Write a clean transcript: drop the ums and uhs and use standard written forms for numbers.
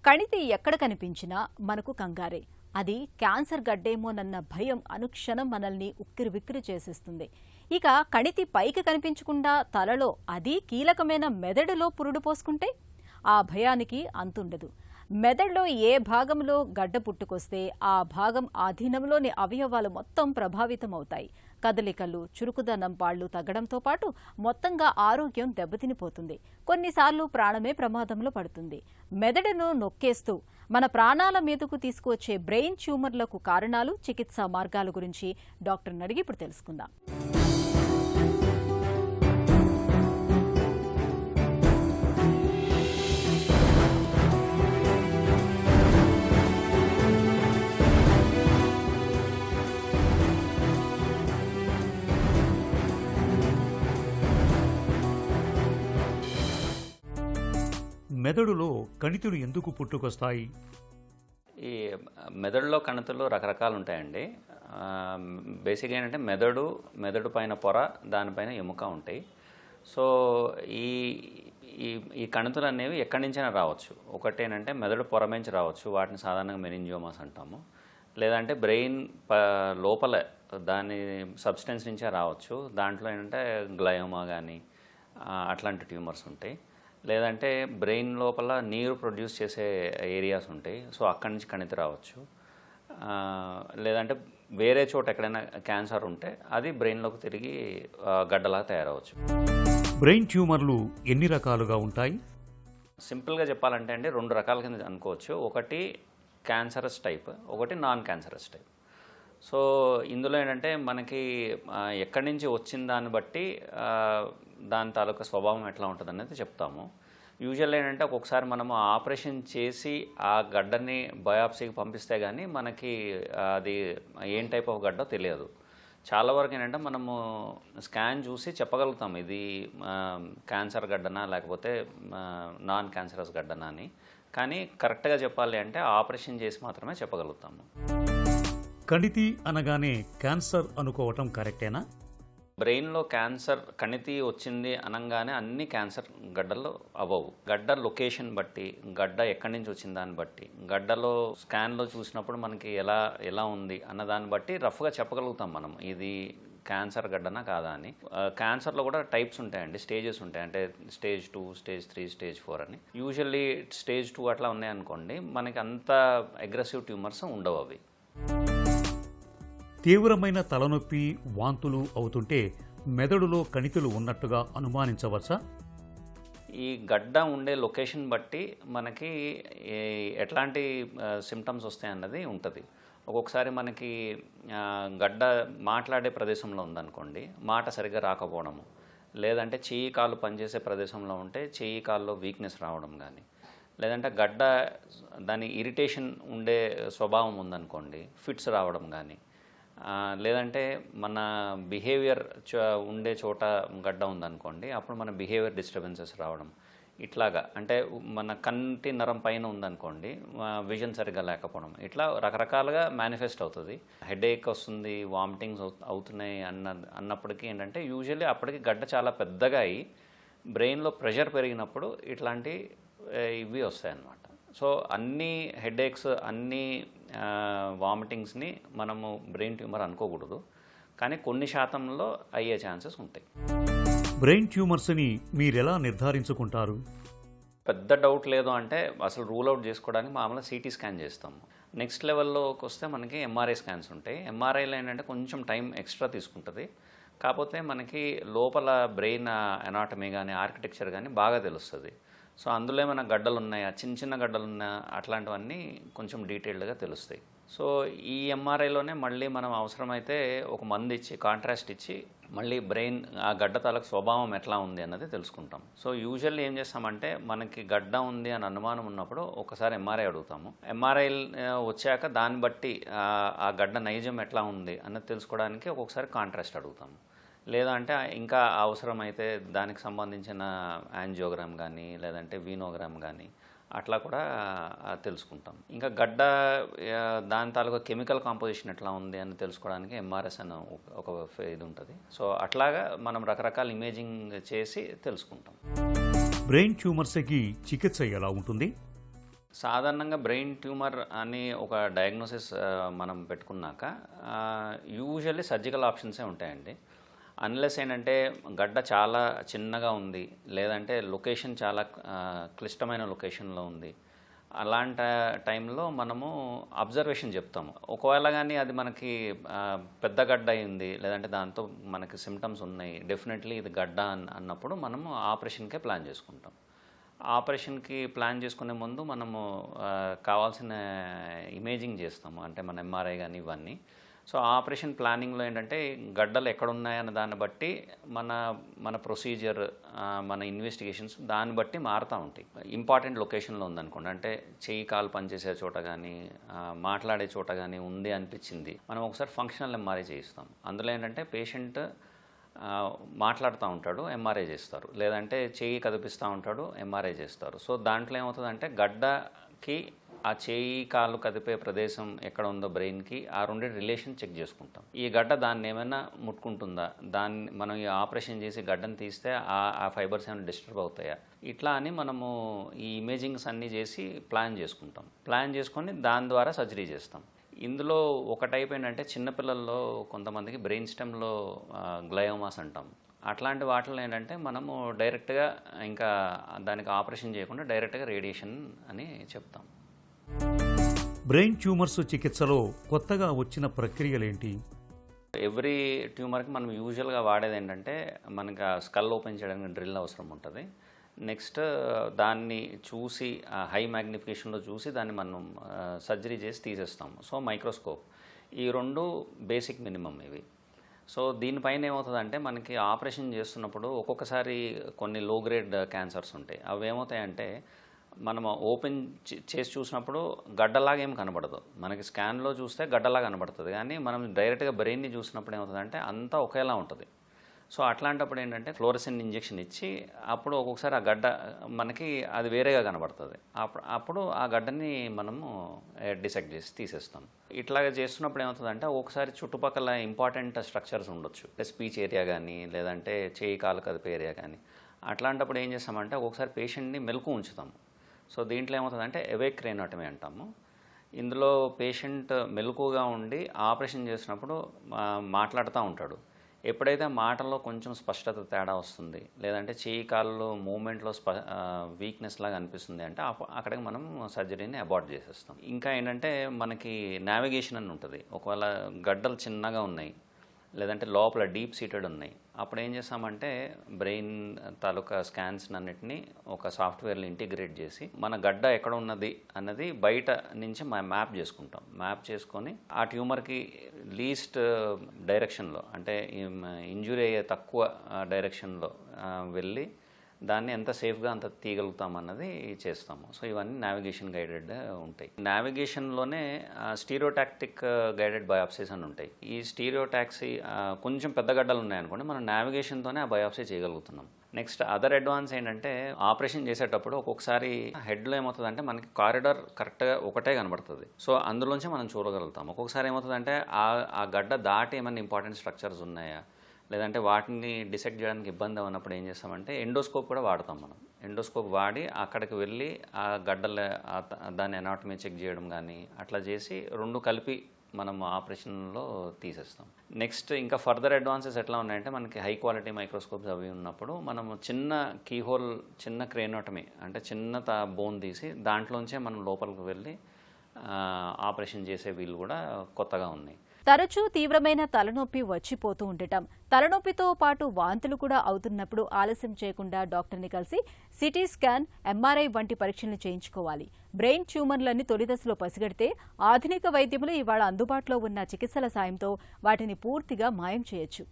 కణితి ఎక్కడ కనిపించినా మనకు కంగారే. అది క్యాన్సర్ గడ్డేమోనన్న భయం అనుక్షణం మనల్ని ఉక్కిరిబిక్కిరి చేసేస్తుంది. ఇక కణితి పైకి కనిపించకుండా తలలో, అదీ కీలకమైన మెదడులో పురుడు పోసుకుంటే ఆ భయానికి అంతుండదు. మెదడులో ఏ భాగంలో గడ్డ పుట్టుకొస్తే ఆ భాగం ఆధీనంలోని అవయవాలు మొత్తం ప్రభావితమవుతాయి. కదలికలు, చురుకుదనం పాళ్లు తగ్గడంతో పాటు మొత్తంగా ఆరోగ్యం దెబ్బతినిపోతుంది. కొన్నిసార్లు ప్రాణమే ప్రమాదంలో పడుతుంది. మెదడును నొక్కేస్తూ మన ప్రాణాల మీదకు తీసుకువచ్చే బ్రెయిన్ ట్యూమర్లకు కారణాలు, చికిత్సా మార్గాల గురించి డాక్టర్ని అడిగి ఇప్పుడు తెలుసుకుందాం. మెదడులో కణితులు ఎందుకు పుట్టుకొస్తాయి? ఈ మెదడులో కణితులు రకరకాలు ఉంటాయండి. బేసిక్గా ఏంటంటే మెదడు పైన పొర, దానిపైన ఎముక ఉంటాయి. సో ఈ ఈ ఈ కణితులు అనేవి ఎక్కడి నుంచైనా రావచ్చు. ఒకటేనంటే మెదడు పొర నుంచి రావచ్చు, వాటిని సాధారణంగా మెనింజియోమాస్ అంటాము. లేదంటే బ్రెయిన్ లోపల దాని సబ్స్టెన్స్ నుంచే రావచ్చు. దాంట్లో ఏంటంటే గ్లయోమా కానీ అట్లాంటి ట్యూమర్స్ ఉంటాయి. లేదంటే బ్రెయిన్ లోపల నీరు ప్రొడ్యూస్ చేసే ఏరియాస్ ఉంటాయి, సో అక్కడి నుంచి కణితి రావచ్చు. లేదంటే వేరే చోట ఎక్కడైనా క్యాన్సర్ ఉంటే అది బ్రెయిన్లోకి తిరిగి గడ్డలాగా తయారవచ్చు. బ్రెయిన్ ట్యూమర్లు ఎన్ని రకాలుగా ఉంటాయి? సింపుల్గా చెప్పాలంటే అండి, రెండు రకాల కింద అనుకోవచ్చు. ఒకటి క్యాన్సరస్ టైప్, ఒకటి నాన్ క్యాన్సరస్ టైప్. సో ఇందులో ఏంటంటే మనకి ఎక్కడి నుంచి వచ్చిన దాన్ని బట్టి దాని తాలూకా స్వభావం ఎట్లా ఉంటుంది అనేది చెప్తాము. యూజువల్ ఏంటంటే ఒక్కొక్కసారి మనము ఆపరేషన్ చేసి ఆ గడ్డని బయాప్సీకి పంపిస్తే కానీ మనకి అది ఏం టైప్ ఆఫ్ గడ్డో తెలియదు. చాలా వరకు ఏంటంటే మనము స్కాన్ చూసి చెప్పగలుగుతాం ఇది క్యాన్సర్ గడ్డనా లేకపోతే నాన్ క్యాన్సరస్ గడ్డనా అని. కానీ కరెక్ట్గా చెప్పాలి అంటే ఆపరేషన్ చేసి మాత్రమే చెప్పగలుగుతాము. కణితి అనగానే క్యాన్సర్ అనుకోవటం కరెక్టేనా? బ్రెయిన్లో క్యాన్సర్ కణితి వచ్చింది అనగానే అన్ని క్యాన్సర్ గడ్డల్లో అవ్వవు. గడ్డ లొకేషన్ బట్టి, గడ్డ ఎక్కడి నుంచి వచ్చిన దాన్ని బట్టి, గడ్డలో స్కాన్లో చూసినప్పుడు మనకి ఎలా ఉంది అన్న దాన్ని బట్టి రఫ్గా చెప్పగలుగుతాం మనం ఇది క్యాన్సర్ గడ్డనా కాదా అని. క్యాన్సర్లో కూడా టైప్స్ ఉంటాయండి, స్టేజెస్ ఉంటాయి. అంటే స్టేజ్ 2, స్టేజ్ 3, స్టేజ్ 4 అని. యూజువల్లీ స్టేజ్ 2 అట్లా ఉన్నాయనుకోండి, మనకి అంత అగ్రెసివ్ ట్యూమర్స్ ఉండవు. అవి తీవ్రమైన తలనొప్పి, వాంతులు అవుతుంటే మెదడులో కణితులు ఉన్నట్టుగా అనుమానించవచ్చా? ఈ గడ్డ ఉండే లొకేషన్ బట్టి మనకి ఎట్లాంటి సిమ్టమ్స్ వస్తాయన్నది ఉంటుంది. ఒక్కొక్కసారి మనకి గడ్డ మాట్లాడే ప్రదేశంలో ఉందనుకోండి, మాట సరిగ్గా రాకపోవడము, లేదంటే చెయ్యి కాళ్ళు పనిచేసే ప్రదేశంలో ఉంటే చెయ్యి కాళ్ళలో వీక్నెస్ రావడం కానీ, లేదంటే గడ్డ దాని ఇరిటేషన్ ఉండే స్వభావం ఉందనుకోండి, ఫిట్స్ రావడం కానీ, లేదంటే మన బిహేవియర్ ఉండే చోట గడ్డ ఉందనుకోండి, అప్పుడు మన బిహేవియర్ డిస్టర్బెన్సెస్ రావడం, ఇట్లాగా. అంటే మన కంటి నరం పైన ఉందనుకోండి, విజన్ సరిగ్గా లేకపోవడం, ఇట్లా రకరకాలుగా మేనిఫెస్ట్ అవుతుంది. హెడేక్ వస్తుంది, వామిటింగ్స్ అవుతున్నాయి అన్నప్పటికీ ఏంటంటే యూజువల్లీ అప్పటికి గడ్డ చాలా పెద్దగా అయ్యి బ్రెయిన్లో ప్రెషర్ పెరిగినప్పుడు ఇట్లాంటి ఇవి వస్తాయన్నమాట. సో అన్ని హెడేక్స్, అన్ని వామిటింగ్స్ని మనము బ్రెయిన్ ట్యూమర్ అనుకోకూడదు, కానీ కొన్ని శాతంలో అయ్యే ఛాన్సెస్ ఉంటాయి. బ్రెయిన్ ట్యూమర్స్ని మీరెలా నిర్ధారించుకుంటారు? పెద్ద డౌట్ లేదు అంటే అసలు రూల్ అవుట్ చేసుకోవడానికి మామూలుగా సిటీ స్కాన్ చేస్తాము. నెక్స్ట్ లెవెల్లోకి వస్తే మనకి ఎంఆర్ఐ స్కాన్స్ ఉంటాయి. ఎంఆర్ఐలో ఏంటంటే కొంచెం టైం ఎక్స్ట్రా తీసుకుంటుంది, కాకపోతే మనకి లోపల బ్రెయిన్ అనాటమీ కానీ ఆర్కిటెక్చర్ కానీ బాగా తెలుస్తుంది. సో అందులో ఏమైనా గడ్డలు ఉన్నాయా, చిన్న చిన్న గడ్డలు ఉన్నాయా, అట్లాంటివన్నీ కొంచెం డీటెయిల్డ్గా తెలుస్తాయి. సో ఈ ఎంఆర్ఐలోనే మళ్ళీ మనం అవసరమైతే ఒక మందు ఇచ్చి, కాంట్రాస్ట్ ఇచ్చి, మళ్ళీ బ్రెయిన్ ఆ గడ్డ తాలూకు స్వభావం ఎట్లా ఉంది అన్నది తెలుసుకుంటాం. సో యూజువల్లీ ఏం చేస్తామంటే మనకి గడ్డ ఉంది అని అనుమానం ఉన్నప్పుడు ఒకసారి ఎంఆర్ఐ అడుగుతాము. ఎంఆర్ఐ వచ్చాక దాన్ని బట్టి ఆ గడ్డ నైజం ఎట్లా ఉంది అన్నది తెలుసుకోవడానికి ఒక్కొక్కసారి కాంట్రాస్ట్ అడుగుతాము. లేదా అంటే ఇంకా అవసరమైతే దానికి సంబంధించిన యాంజియోగ్రామ్ కానీ లేదంటే వీనోగ్రామ్ కానీ అట్లా కూడా తెలుసుకుంటాం. ఇంకా గడ్డ దాని తాలూకా కెమికల్ కాంపోజిషన్ ఎట్లా ఉంది అని తెలుసుకోవడానికి ఎంఆర్ఎస్ అని ఒక ఇది ఉంటుంది. సో అట్లాగా మనం రకరకాల ఇమేజింగ్ చేసి తెలుసుకుంటాం. బ్రెయిన్ ట్యూమర్స్కి చికిత్స ఎలా ఉంటుంది? సాధారణంగా బ్రెయిన్ ట్యూమర్ అని ఒక డయాగ్నోసిస్ మనం పెట్టుకున్నాక యూజువల్లీ సర్జికల్ ఆప్షన్సే ఉంటాయండి. అన్లెస్ ఏంటంటే గడ్డ చాలా చిన్నగా ఉంది, లేదంటే లొకేషన్ చాలా క్లిష్టమైన లొకేషన్లో ఉంది, అలాంటి టైంలో మనము అబ్జర్వేషన్ చెప్తాము. ఒకవేళ కానీ అది మనకి పెద్ద గడ్డ అయింది, లేదంటే దాంతో మనకి సిమ్టమ్స్ ఉన్నాయి, డెఫినెట్లీ ఇది గడ్డ అన్నప్పుడు మనము ఆపరేషన్కే ప్లాన్ చేసుకుంటాం. ఆపరేషన్కి ప్లాన్ చేసుకునే ముందు మనము కావాల్సిన ఇమేజింగ్ చేస్తాము, అంటే మన ఎంఆర్ఐ కానీ ఇవన్నీ. సో ఆపరేషన్ ప్లానింగ్లో ఏంటంటే గడ్డలు ఎక్కడున్నాయన్న దాన్ని బట్టి మన మన ప్రొసీజర్, మన ఇన్వెస్టిగేషన్స్ దాన్ని బట్టి మారుతూ ఉంటాయి. ఇంపార్టెంట్ లొకేషన్లో ఉందనుకోండి, అంటే చెయ్యి కాలు పనిచేసే చోట కానీ మాట్లాడే చోట కానీ ఉంది అనిపించింది, మనం ఒకసారి ఫంక్షనల్ ఎంఆర్ఐ చేయిస్తాం. అందులో ఏంటంటే పేషెంట్ మాట్లాడుతూ ఉంటాడు, ఎంఆర్ఐ చేస్తారు, లేదంటే చెయ్యి కదిపిస్తూ ఉంటాడు, ఎంఆర్ఐ చేస్తారు. సో దాంట్లో ఏమవుతుందంటే గడ్డకి ఆ చేయి కాలు కదిపే ప్రదేశం ఎక్కడ ఉందో బ్రెయిన్కి ఆ రెండు రిలేషన్ చెక్ చేసుకుంటాం. ఈ గడ్డ దాన్ని ఏమైనా ముట్టుకుంటుందా, దాన్ని మనం ఈ ఆపరేషన్ చేసి గడ్డను తీస్తే ఆ ఫైబర్స్ ఏమైనా డిస్టర్బ్ అవుతాయా, ఇట్లా అని మనము ఈ ఇమేజింగ్స్ అన్నీ చేసి ప్లాన్ చేసుకుంటాం. ప్లాన్ చేసుకొని దాని ద్వారా సర్జరీ చేస్తాం. ఇందులో ఒక టైప్ ఏంటంటే చిన్నపిల్లల్లో కొంతమందికి బ్రెయిన్ స్టెమ్లో గ్లయోమాస్ అంటాం. అట్లాంటి వాటిలో ఏంటంటే మనము డైరెక్ట్గా ఇంకా దానికి ఆపరేషన్ చేయకుండా డైరెక్ట్గా రేడియేషన్ అని చెప్తాం. బ్రెయిన్ ట్యూమర్స్ చికిత్సలో కొత్తగా వచ్చిన ప్రక్రియలేంటి? ఎవ్రీ ట్యూమర్కి మనం యూజువల్గా వాడేది ఏంటంటే మనకి స్కల్ ఓపెన్ చేయడానికి డ్రిల్ అవసరం ఉంటుంది. నెక్స్ట్ దాన్ని చూసి హై మ్యాగ్నిఫికేషన్లో చూసి దాన్ని మనం సర్జరీ చేసి తీసేస్తాము. సో మైక్రోస్కోప్, ఈ రెండు బేసిక్ మినిమం ఇవి. సో దీనిపైన ఏమవుతుందంటే మనకి ఆపరేషన్ చేస్తున్నప్పుడు ఒక్కొక్కసారి కొన్ని లో గ్రేడ్ క్యాన్సర్స్ ఉంటాయి. అవి ఏమవుతాయంటే మనం ఓపెన్ చేసి చూసినప్పుడు గడ్డలాగా ఏం కనబడదు, మనకి స్కాన్లో చూస్తే గడ్డలాగా కనబడుతుంది, కానీ మనం డైరెక్ట్గా బ్రెయిన్ని చూసినప్పుడు ఏమవుతుందంటే అంతా ఒకేలా ఉంటుంది. సో అట్లాంటప్పుడు ఏంటంటే ఫ్లోరసెంట్ ఇంజెక్షన్ ఇచ్చి అప్పుడు ఒక్కొక్కసారి ఆ గడ్డ మనకి అది వేరేగా కనబడుతుంది. అప్పుడు ఆ గడ్డని మనము డిసెక్ట్ చేసి తీసేస్తాం. ఇట్లాగ చేస్తున్నప్పుడు ఏమవుతుందంటే ఒకసారి చుట్టుపక్కల ఇంపార్టెంట్ స్ట్రక్చర్స్ ఉండొచ్చు, స్పీచ్ ఏరియా కానీ లేదంటే చేయి కాలు కదిపే ఏరియా కానీ. అట్లాంటప్పుడు ఏం చేస్తామంటే ఒక్కొక్కసారి పేషెంట్ని మెలకు ఉంచుతాము. సో దీంట్లో ఏమవుతుందంటే ఎవేక్ క్రేనియోటమీ అంటాము. ఇందులో పేషెంట్ మెలకుగా ఉండి ఆపరేషన్ చేసినప్పుడు మాట్లాడుతూ ఉంటాడు. ఎప్పుడైతే మాటల్లో కొంచెం స్పష్టత తేడా వస్తుంది, లేదంటే చేయి కాళ్ళు మూమెంట్లో వీక్నెస్ లాగా అనిపిస్తుంది అంటే అక్కడికి మనం సర్జరీని అబార్ట్ చేసేస్తాం. ఇంకా ఏంటంటే మనకి నావిగేషన్ అని ఉంటుంది. ఒకవేళ గడ్డలు చిన్నగా ఉన్నాయి, లేదంటే లోపల డీప్ సీటెడ్ ఉన్నాయి, అప్పుడు ఏం చేస్తామంటే బ్రెయిన్ తాలూకా స్కాన్స్ అన్నిటినీ ఒక సాఫ్ట్వేర్లో ఇంటిగ్రేట్ చేసి మన గడ్డ ఎక్కడ ఉన్నది అన్నది బయట నుంచి మ్యాప్ చేసుకుంటాం. మ్యాప్ చేసుకొని ఆ ట్యూమర్కి లీస్ట్ డైరెక్షన్లో, అంటే ఇంజురీ అయ్యే తక్కువ డైరెక్షన్లో వెళ్ళి దాన్ని ఎంత సేఫ్గా అంత తీయగలుగుతామన్నది చేస్తాము. సో ఇవన్నీ నావిగేషన్ గైడెడ్ ఉంటాయి. నావిగేషన్లోనే స్టీరియోటాక్టిక్ గైడెడ్ బయాప్సీస్ అని ఉంటాయి. ఈ స్టీరియోటాక్సీ కొంచెం పెద్ద గడ్డలు ఉన్నాయనుకోండి, మనం నావిగేషన్తోనే ఆ బయాప్సీ చేయగలుగుతున్నాం. నెక్స్ట్ అదర్ అడ్వాన్స్ ఏంటంటే ఆపరేషన్ చేసేటప్పుడు ఒక్కొక్కసారి హెడ్లో ఏమవుతుందంటే మనకి కారిడార్ కరెక్ట్గా ఒకటే కనబడుతుంది. సో అందులోంచి మనం చూడగలుగుతాం. ఒక్కొక్కసారి ఏమవుతుందంటే ఆ గడ్డ దాటి ఏమైనా ఇంపార్టెంట్ స్ట్రక్చర్స్ ఉన్నాయా, లేదంటే వాటిని డిసెక్ట్ చేయడానికి ఇబ్బంది ఉన్నప్పుడు ఏం చేస్తామంటే ఎండోస్కోప్ కూడా వాడతాం. మనం ఎండోస్కోప్ వాడి అక్కడికి వెళ్ళి ఆ గడ్డల దాని అనాటమీ చెక్ చేయడం కానీ అట్లా చేసి రెండు కలిపి మనం ఆపరేషన్లో తీసేస్తాం. నెక్స్ట్ ఇంకా ఫర్దర్ అడ్వాన్సెస్ ఎట్లా ఉన్నాయంటే మనకి హై క్వాలిటీ మైక్రోస్కోప్స్ అవి ఉన్నప్పుడు మనం చిన్న కీహోల్, చిన్న క్రేనోటమీ అంటే చిన్న బోన్ తీసి దాంట్లోంచే మనం లోపలికి వెళ్ళి ఆపరేషన్ చేసే వీళ్ళు కూడా కొత్తగా ఉన్నాయి. తరచూ తీవ్రమైన తలనొప్పి వచ్చిపోతూ ఉండటం, తలనొప్పితో పాటు వాంతులు కూడా అవుతున్నప్పుడు ఆలస్యం చేయకుండా డాక్టర్ని కలిసి సిటీ స్కాన్, ఎంఆర్ఐ వంటి పరీక్షలు చేయించుకోవాలి. బ్రెయిన్ ట్యూమర్లన్నీ తొలిదశలో పసిగడితే ఆధునిక వైద్యములు ఇవాళ అందుబాటులో ఉన్న చికిత్సల సాయంతో వాటిని పూర్తిగా మాయం చేయొచ్చు.